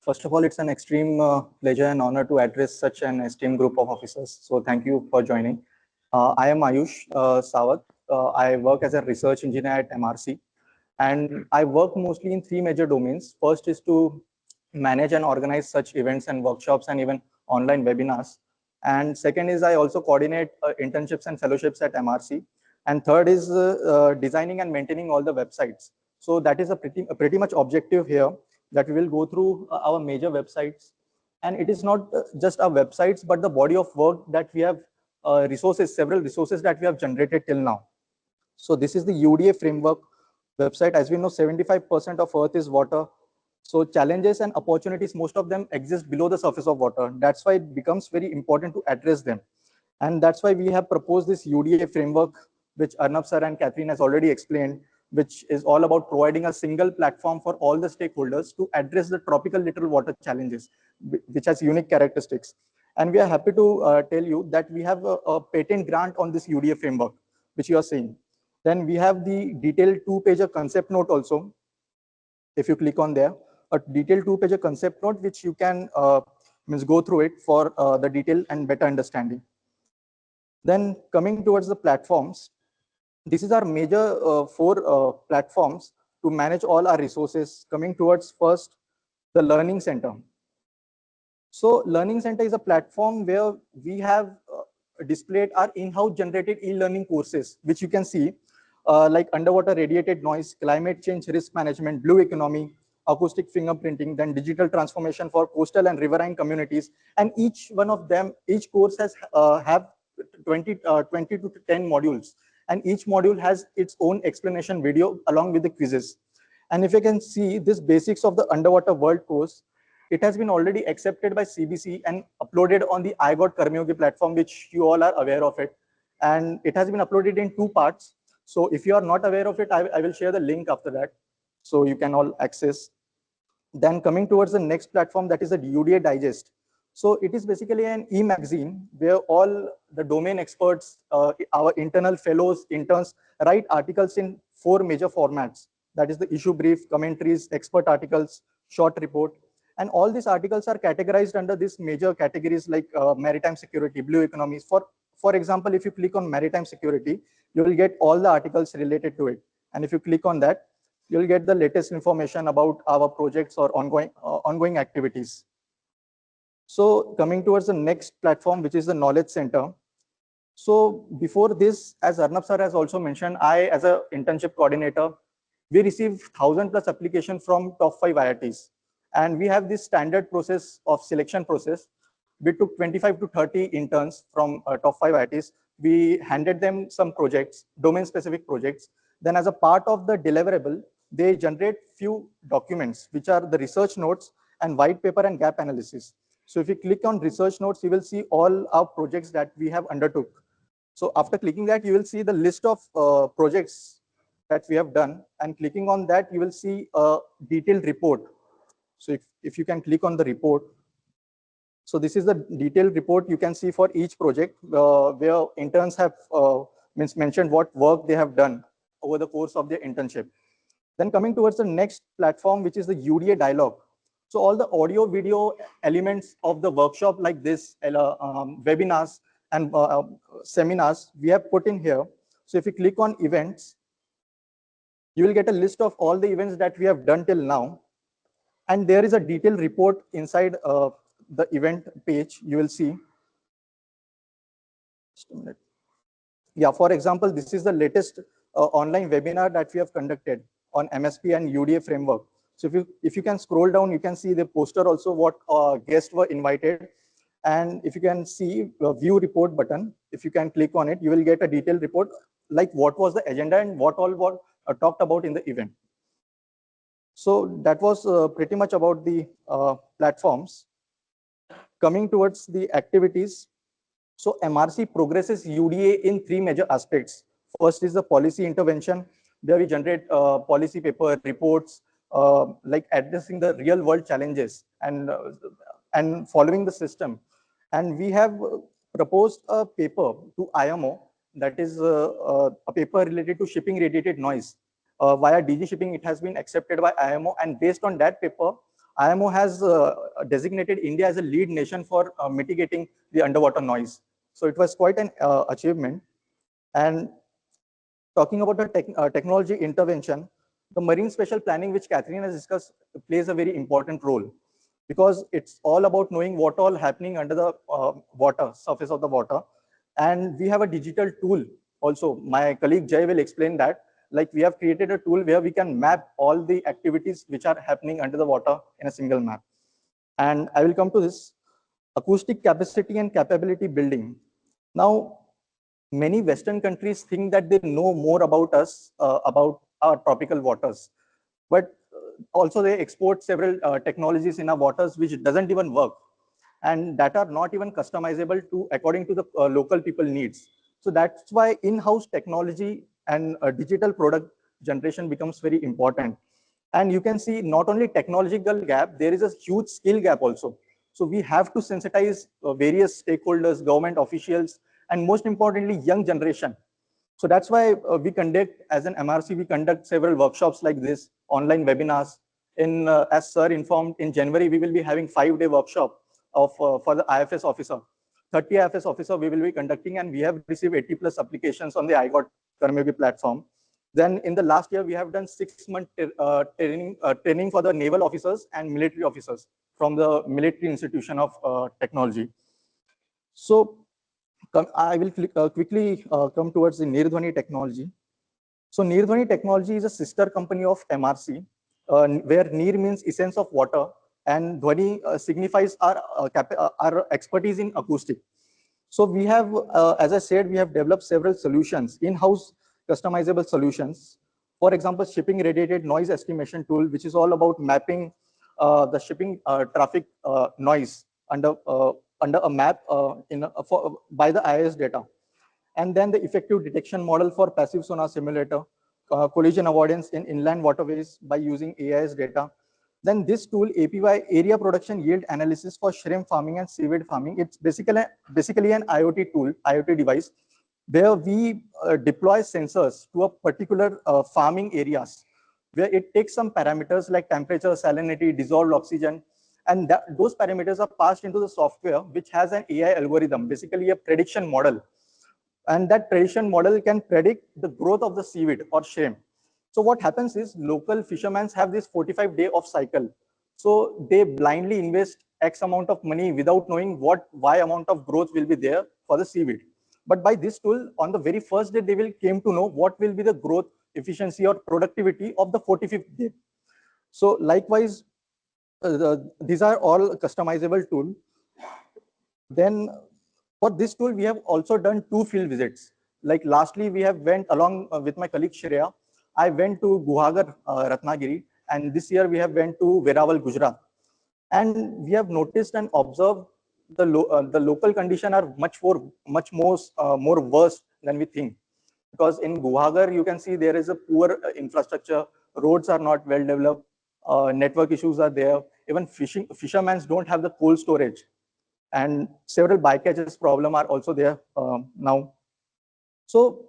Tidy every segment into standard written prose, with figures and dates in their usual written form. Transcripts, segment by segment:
First of all, it's an extreme pleasure and honor to address such an esteemed group of officers. So thank you for joining. I am Ayush Sawadh. I work as a research engineer at MRC, and I work mostly in three major domains. First is to manage and organize such events and workshops and even online webinars. And second is I also coordinate internships and fellowships at MRC. And third is designing and maintaining all the websites. So that is a pretty much objective here, that we will go through our major websites. And it is not just our websites, but the body of work that we have, several resources that we have generated till now. So this is the UDA framework website. As we know, 75% of Earth is water. So challenges and opportunities, most of them exist below the surface of water. That's why it becomes very important to address them. And that's why we have proposed this UDA framework, which Arnab sir and Catherine has already explained, which is all about providing a single platform for all the stakeholders to address the tropical littoral water challenges, which has unique characteristics. And we are happy to tell you that we have a patent grant on this UDA framework, which you are seeing. Then we have the detailed two-pager concept note also. If you click on there, a detailed two-pager concept note, which you can go through it for the detail and better understanding. Then coming towards the platforms, this is our major four platforms to manage all our resources. Coming towards first, the Learning Center. So Learning Center is a platform where we have displayed our in-house generated e-learning courses, which you can see, like underwater radiated noise, climate change risk management, blue economy, acoustic fingerprinting, then digital transformation for coastal and riverine communities. And each one of them, each course has have 20 to 10 modules. And each module has its own explanation video along with the quizzes. And if you can see this basics of the underwater world course, it has been already accepted by CBC and uploaded on the iGot Karmyogi platform, which you all are aware of it. And it has been uploaded in two parts. So if you are not aware of it, I will share the link after that, so you can all access. Then coming towards the next platform, that is the UDA Digest. So it is basically an e-magazine where all the domain experts, our internal fellows, interns, write articles in four major formats. That is the issue brief, commentaries, expert articles, short report. And all these articles are categorized under these major categories like maritime security, blue economies. For example, if you click on maritime security, you will get all the articles related to it. And if you click on that, you'll get the latest information about our projects or ongoing activities. So coming towards the next platform, which is the Knowledge Center. So before this, as Arnab sir has also mentioned, I, as an internship coordinator, we received 1,000+ applications from top 5 IITs. And we have this standard process of selection process. We took 25 to 30 interns from top 5 IITs. We handed them some projects, domain-specific projects. Then as a part of the deliverable, they generate few documents, which are the research notes and white paper and gap analysis. So if you click on research notes, you will see all our projects that we have undertook. So after clicking that, you will see the list of projects that we have done. And clicking on that, you will see a detailed report. So if you can click on the report. So this is the detailed report you can see for each project where interns have mentioned what work they have done over the course of their internship. Then coming towards the next platform, which is the UDA Dialogue. So all the audio video elements of the workshop like this, webinars and seminars, we have put in here. So if you click on events, you will get a list of all the events that we have done till now. And there is a detailed report inside the event page, you will see. Just a minute. Yeah, for example, this is the latest online webinar that we have conducted on MSP and UDA framework. So if you can scroll down, you can see the poster also, what guests were invited. And if you can see the view report button, if you can click on it, you will get a detailed report, like what was the agenda and what all were talked about in the event. So that was pretty much about the platforms. Coming towards the activities. So MRC progresses UDA in three major aspects. First is the policy intervention, where we generate policy paper reports, like addressing the real world challenges and following the system. And we have proposed a paper to IMO, that is a paper related to shipping radiated noise. Via DG shipping, it has been accepted by IMO, and based on that paper, IMO has designated India as a lead nation for mitigating the underwater noise. So it was quite an achievement. And talking about the technology intervention, the marine special planning, which Catherine has discussed, plays a very important role because it's all about knowing what all happening under the water, surface of the water. And we have a digital tool also. My colleague Jay will explain that. Like we have created a tool where we can map all the activities which are happening under the water in a single map. And I will come to this acoustic capacity and capability building. Now, many Western countries think that they know more about us, about our tropical waters, but also they export several technologies in our waters which doesn't even work and that are not even customizable to according to the local people needs. So that's why in-house technology and digital product generation becomes very important. And you can see not only technological gap, there is a huge skill gap also. So we have to sensitize various stakeholders, government officials, and most importantly, young generation. So that's why we conduct, as an MRC, we conduct several workshops like this, online webinars. As Sir informed, in January, we will be having 5-day workshop of for the IFS officer. 30 IFS officer we will be conducting, and we have received 80 plus applications on the iGot Karmyogi platform. Then in the last year, we have done 6-month training for the naval officers and military officers from the military institution of technology. So I will quickly come towards the Nirdhwani technology. So Nirdhwani technology is a sister company of MRC, where Nir means essence of water and Dhwani signifies our expertise in acoustic. So we have, as I said, we have developed several solutions, in-house customizable solutions. For example, shipping radiated noise estimation tool, which is all about mapping the shipping traffic noise under a map by the IIS data. And then the effective detection model for passive sonar simulator, collision avoidance in inland waterways by using AIS data. Then this tool, APY, area production yield analysis for shrimp farming and seaweed farming. It's basically an IoT tool, IoT device, where we deploy sensors to a particular farming areas, where it takes some parameters like temperature, salinity, dissolved oxygen, and those parameters are passed into the software, which has an AI algorithm, basically a prediction model. And that prediction model can predict the growth of the seaweed or shrimp. So what happens is local fishermen have this 45-day off cycle. So they blindly invest X amount of money without knowing what Y amount of growth will be there for the seaweed. But by this tool, on the very first day, they will came to know what will be the growth, efficiency, or productivity of the 45th day. So likewise, these are all customizable tools. Then for this tool, we have also done 2 field visits. Like lastly, we have went along with my colleague Shreya. I went to Guhagar, Ratnagiri, and this year we have went to Verawal, Gujarat. And we have noticed and observed the local condition are much more worse than we think. Because in Guhagar, you can see there is a poor infrastructure, roads are not well developed, network issues are there. Even fishermen don't have the cold storage, and several bycatches problem are also there now. So,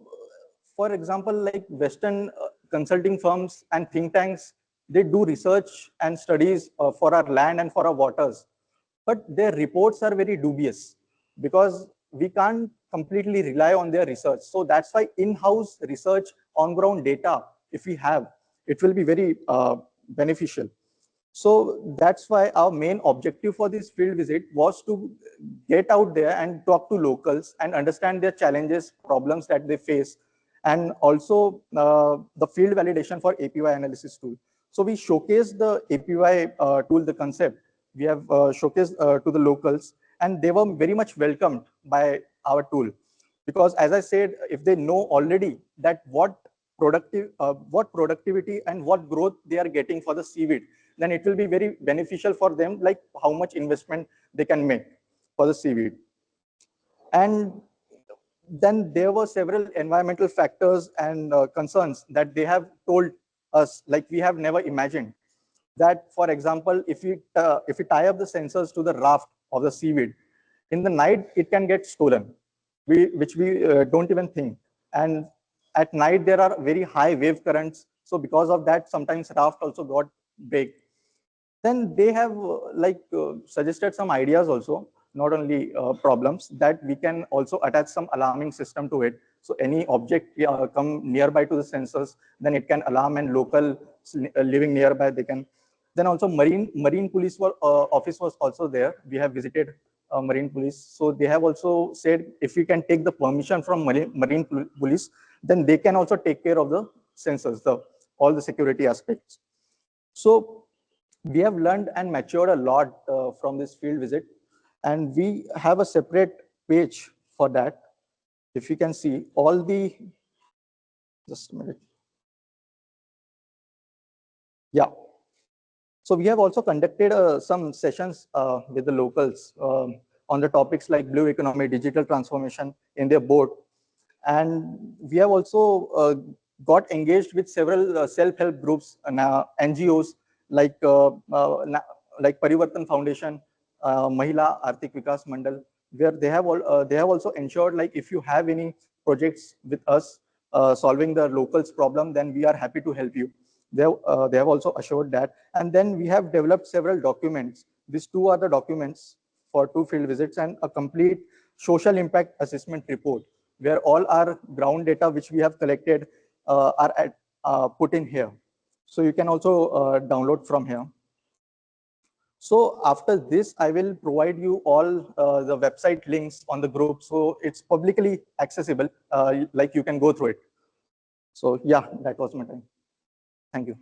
for example, like Western consulting firms and think tanks, they do research and studies for our land and for our waters, but their reports are very dubious because we can't completely rely on their research. So that's why in-house research, on-ground data, if we have, it will be very beneficial. So that's why our main objective for this field visit was to get out there and talk to locals and understand their challenges, problems that they face, and also the field validation for APY analysis tool. So we showcased the APY tool, the concept. We have showcased to the locals, and they were very much welcomed by our tool. Because as I said, if they know already that what productivity and what growth they are getting for the seaweed, then it will be very beneficial for them, like how much investment they can make for the seaweed. And then there were several environmental factors and concerns that they have told us, like we have never imagined. That, for example, if we tie up the sensors to the raft of the seaweed, in the night it can get stolen, which we don't even think. And at night there are very high wave currents. So because of that, sometimes raft also got break. Then they have suggested some ideas also, not only problems, that we can also attach some alarming system to it. So any object come nearby to the sensors, then it can alarm, and local living nearby, they can. Then also marine police office was also there. We have visited marine police. So they have also said if we can take the permission from marine police, then they can also take care of the sensors, all the security aspects. So we have learned and matured a lot from this field visit, and we have a separate page for that. If you can see all the, just a minute. Yeah. So we have also conducted some sessions with the locals on the topics like blue economy, digital transformation in their board. And we have also got engaged with several self-help groups and NGOs like Parivartan Foundation, Mahila Arthik Vikas Mandal, where they have also ensured, like, if you have any projects with us solving the locals problem, then we are happy to help you. They have also assured that. And then we have developed several documents. These two are the documents for 2 field visits and a complete social impact assessment report, where all our ground data which we have collected are put in here. So you can also download from here. So after this, I will provide you all the website links on the group. So it's publicly accessible, like you can go through it. So yeah, that was my time. Thank you.